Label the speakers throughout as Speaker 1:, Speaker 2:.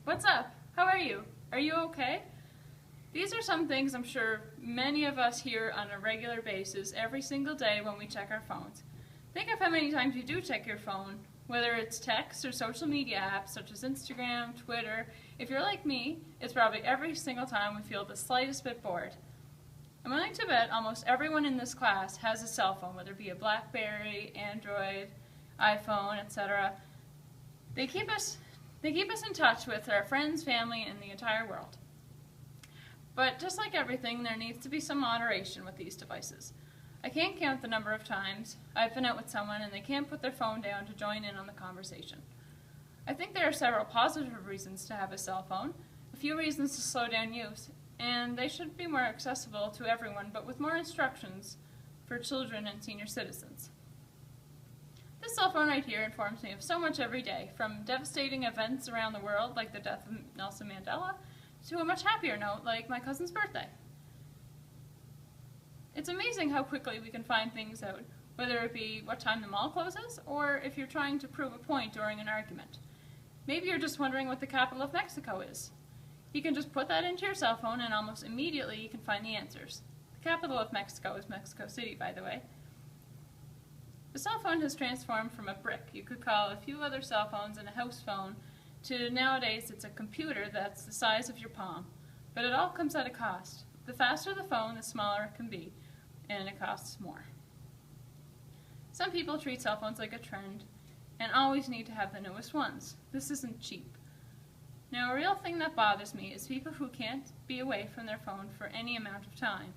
Speaker 1: What's up? How are you? Are you okay? These are some things I'm sure many of us hear on a regular basis every single day when we check our phones. Think of how many times you do check your phone, whether it's text or social media apps such as Instagram, Twitter. If you're like me, it's probably every single time we feel the slightest bit bored. I'm willing to bet almost everyone in this class has a cell phone, whether it be a BlackBerry, Android, iPhone, etc. They keep us in touch with our friends, family, and the entire world. But just like everything, there needs to be some moderation with these devices. I can't count the number of times I've been out with someone and they can't put their phone down to join in on the conversation. I think there are several positive reasons to have a cell phone, a few reasons to slow down use, and they should be more accessible to everyone, but with more instructions for children and senior citizens. This cell phone right here informs me of so much every day, from devastating events around the world like the death of Nelson Mandela, to a much happier note like my cousin's birthday. It's amazing how quickly we can find things out, whether it be what time the mall closes, or if you're trying to prove a point during an argument. Maybe you're just wondering what the capital of Mexico is. You can just put that into your cell phone and almost immediately you can find the answers. The capital of Mexico is Mexico City, by the way. The cell phone has transformed from a brick you could call a few other cell phones and a house phone to nowadays it's a computer that's the size of your palm. But it all comes at a cost. The faster the phone, the smaller it can be, and it costs more. Some people treat cell phones like a trend and always need to have the newest ones. This isn't cheap. Now, a real thing that bothers me is people who can't be away from their phone for any amount of time.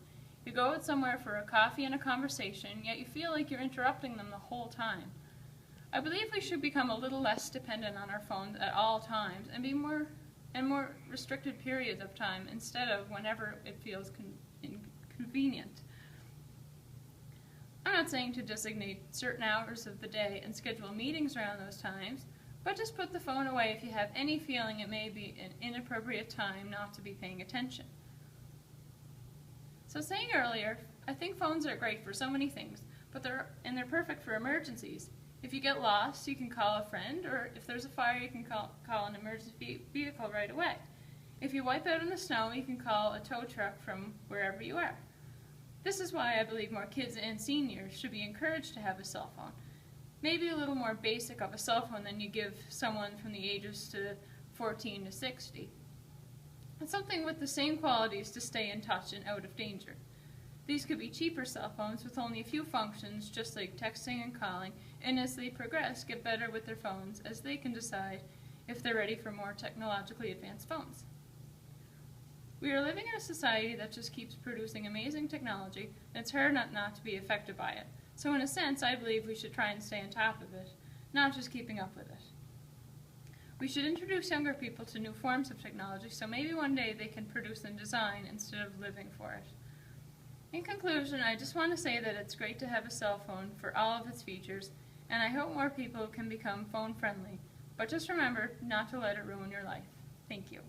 Speaker 1: You go out somewhere for a coffee and a conversation, yet you feel like you're interrupting them the whole time. I believe we should become a little less dependent on our phones at all times and be more restricted periods of time instead of whenever it feels convenient. I'm not saying to designate certain hours of the day and schedule meetings around those times, but just put the phone away if you have any feeling it may be an inappropriate time not to be paying attention. So saying earlier, I think phones are great for so many things, but they're perfect for emergencies. If you get lost, you can call a friend, or if there's a fire, you can call an emergency vehicle right away. If you wipe out in the snow, you can call a tow truck from wherever you are. This is why I believe more kids and seniors should be encouraged to have a cell phone. Maybe a little more basic of a cell phone than you give someone from the ages to 14 to 60. And something with the same qualities to stay in touch and out of danger. These could be cheaper cell phones with only a few functions, just like texting and calling, and as they progress, get better with their phones as they can decide if they're ready for more technologically advanced phones. We are living in a society that just keeps producing amazing technology, and it's hard not to be affected by it. So in a sense, I believe we should try and stay on top of it, not just keeping up with it. We should introduce younger people to new forms of technology so maybe one day they can produce and design instead of living for it. In conclusion, I just want to say that it's great to have a cell phone for all of its features, and I hope more people can become phone friendly. But just remember not to let it ruin your life. Thank you.